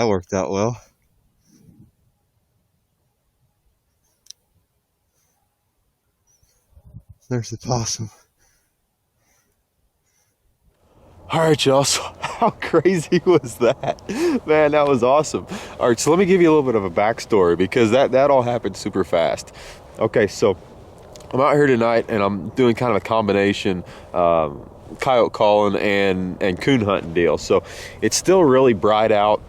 that worked out well. There's the possum. All right, y'all, so how crazy was that? Man, that was awesome. All right, so let me give you a little bit of a backstory because that all happened super fast. Okay, so I'm out here tonight and I'm doing kind of a combination coyote calling and coon hunting deal. So it's still really bright out.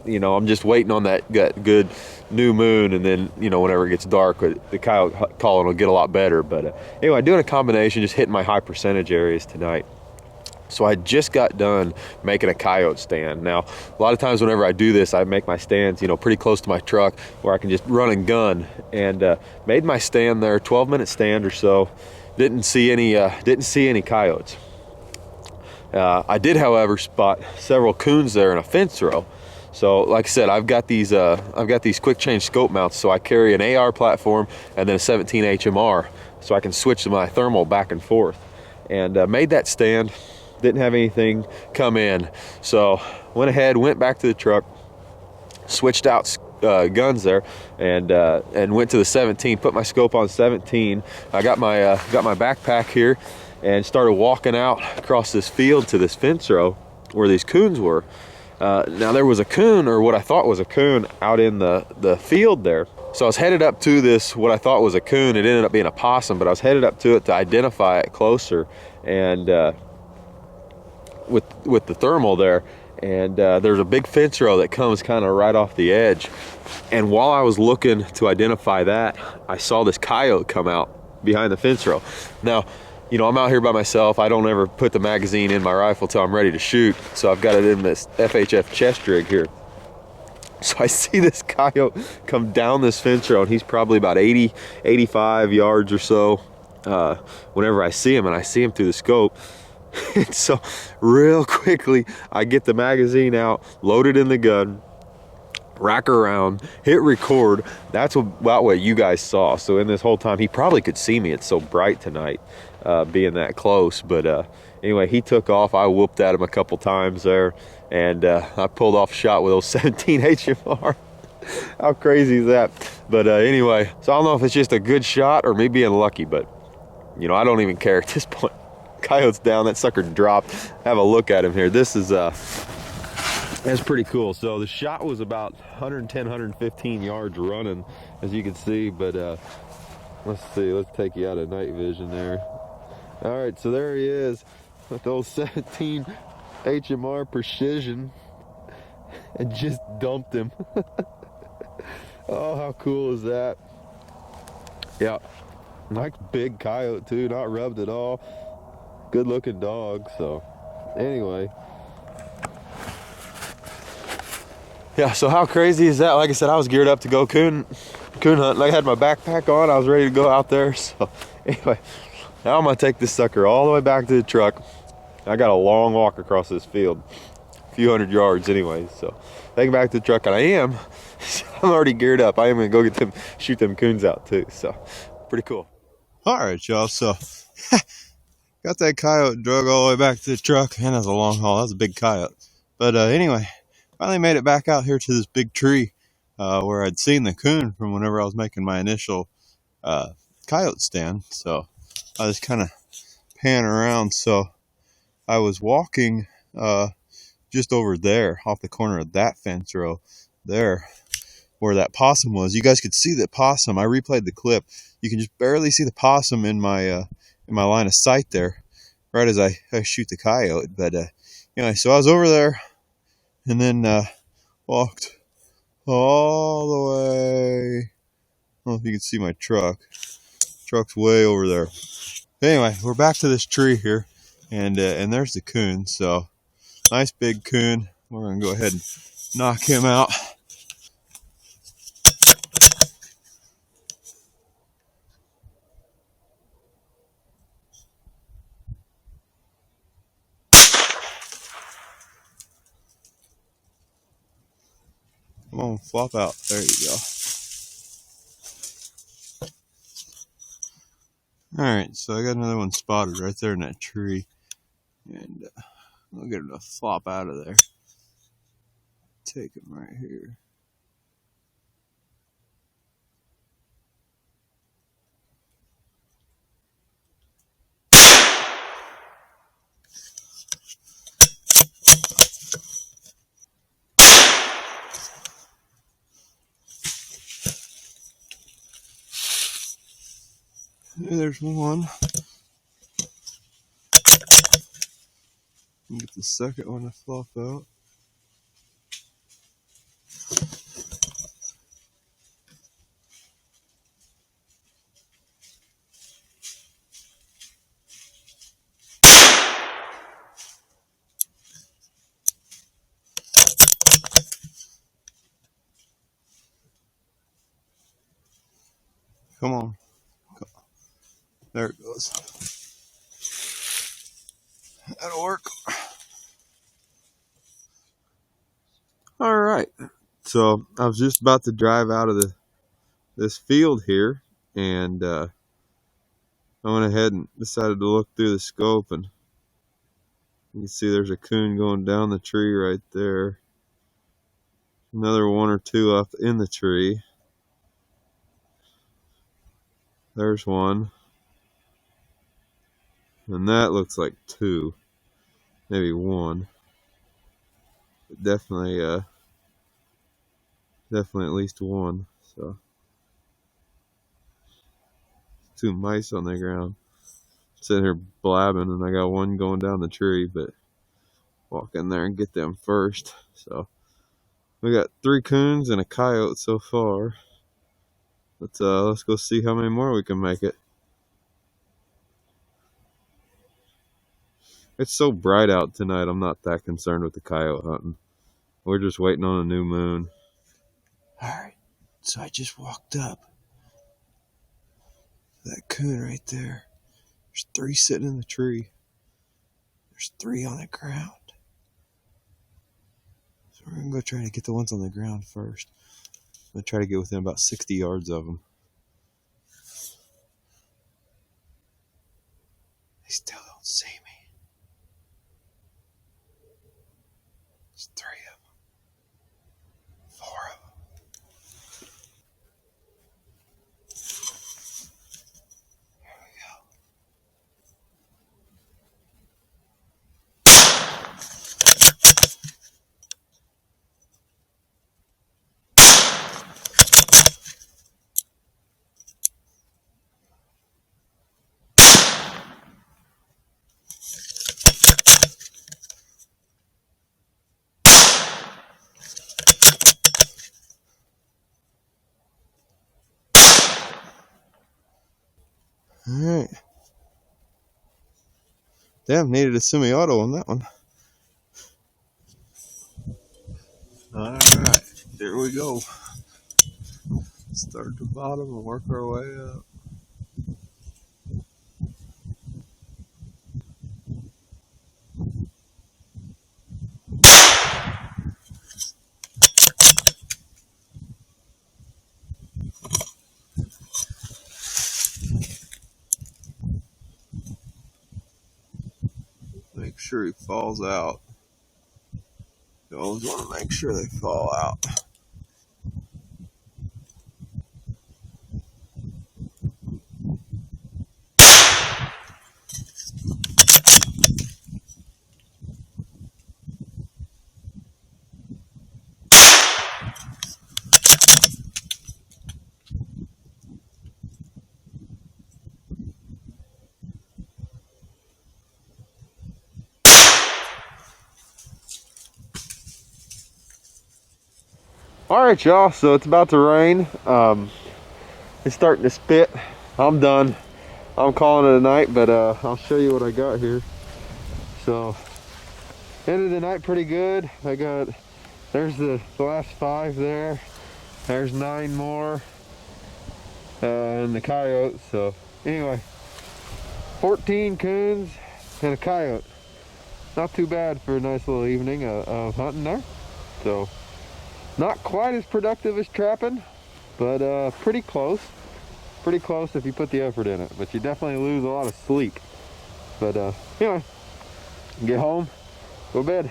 You know, I'm just waiting on that good new moon, and then, you know, whenever it gets dark, the coyote calling will get a lot better. But anyway, doing a combination, just hitting my high percentage areas tonight. So I just got done making a coyote stand. Now, a lot of times whenever I do this, I make my stands, you know, pretty close to my truck where I can just run and gun. And made my stand there, 12-minute stand or so. Didn't see any coyotes. I did, however, spot several coons there in a fence row. So, like I said, I've got these quick change scope mounts. So I carry an AR platform and then a 17 HMR, so I can switch my thermal back and forth. And made that stand. Didn't have anything come in, so went ahead, went back to the truck, switched out guns there, and went to the 17. Put my scope on 17. I got my backpack here, and started walking out across this field to this fence row where these coons were. Now there was a coon, or what I thought was a coon, out in the field there. So I was headed up to this, what I thought was a coon. It ended up being a possum, but I was headed up to it to identify it closer, and with the thermal there. And there's a big fence row that comes kind of right off the edge. And while I was looking to identify that, I saw this coyote come out behind the fence row. Now, you know, I'm out here by myself. I don't ever put the magazine in my rifle till I'm ready to shoot. So I've got it in this FHF chest rig here. So I see this coyote come down this fence row, and he's probably about 85 yards or so whenever I see him, and I see him through the scope. And so real quickly, I get the magazine out, load it in the gun, rack around, hit record. That's about what you guys saw. So in this whole time, he probably could see me. It's so bright tonight, being that close. But anyway, he took off. I whooped at him a couple times there, and I pulled off a shot with those 17 HMR. How crazy is that? But anyway, so I don't know if it's just a good shot or me being lucky, but you know, I don't even care at this point. Coyote's down, that sucker dropped. Have a look at him here. This is that's pretty cool. So the shot was about 110, 115 yards running, as you can see. But let's see, let's take you out of night vision there. All right, so there he is with those 17 HMR precision, and just dumped him. Oh, how cool is that? Yeah, nice big coyote too, not rubbed at all. Good looking dog. So anyway, yeah, so how crazy is that? Like I said, I was geared up to go coon hunt. Like, I had my backpack on, I was ready to go out there. So anyway, now I'm gonna take this sucker all the way back to the truck. I got a long walk across this field, a few hundred yards anyway. So take it back to the truck, and I'm already geared up. I am gonna go get them, shoot them coons out too. So pretty cool. All right, y'all, so got that coyote drug all the way back to the truck. Man, that was a long haul. That was a big coyote. But anyway, finally made it back out here to this big tree where I'd seen the coon from whenever I was making my initial coyote stand. So I was kind of panning around. So I was walking just over there off the corner of that fence row there where that possum was. You guys could see the possum. I replayed the clip. You can just barely see the possum in my line of sight there, right as I shoot the coyote. But anyway, so I was over there, and then walked all the way. I don't know if you can see my truck. Truck's way over there. Anyway, we're back to this tree here, and there's the coon. So nice big coon. We're gonna go ahead and knock him out. Come on, flop out. There you go. Alright, so I got another one spotted right there in that tree. And I'll get him to flop out of there. take him right here. There's one. Get the second one to flop out. Come on. There it goes. That'll work. All right. So I was just about to drive out of this field here, and I went ahead and decided to look through the scope, and you can see there's a coon going down the tree right there. Another one or two up in the tree. There's one. And that looks like two. Maybe one. But definitely at least one. So two mice on the ground. Sitting here blabbing, and I got one going down the tree, but walk in there and get them first. So we got 3 coons and a coyote so far. Let's go see how many more we can make it. It's so bright out tonight, I'm not that concerned with the coyote hunting. We're just waiting on a new moon. Alright, so I just walked up. That coon right there. There's 3 sitting in the tree. There's 3 on the ground. So we're going to go try to get the ones on the ground first. I'm going to try to get within about 60 yards of them. They still don't see me. There's 3 of them. 4 of them. Here we go. Alright. Damn, needed a semi-auto on that one. Alright, here we go. Start at the bottom and work our way up. Make sure he falls out. You always want to make sure they fall out. Alright y'all, so it's about to rain. It's starting to spit. I'm done. I'm calling it a night, but I'll show you what I got here. So, ended the night pretty good. There's the last 5 there. There's 9 more. And the coyote. So, anyway, 14 coons and a coyote. Not too bad for a nice little evening of hunting there. So, not quite as productive as trapping, but pretty close. Pretty close if you put the effort in it. But you definitely lose a lot of sleep. But anyway, get home, go to bed.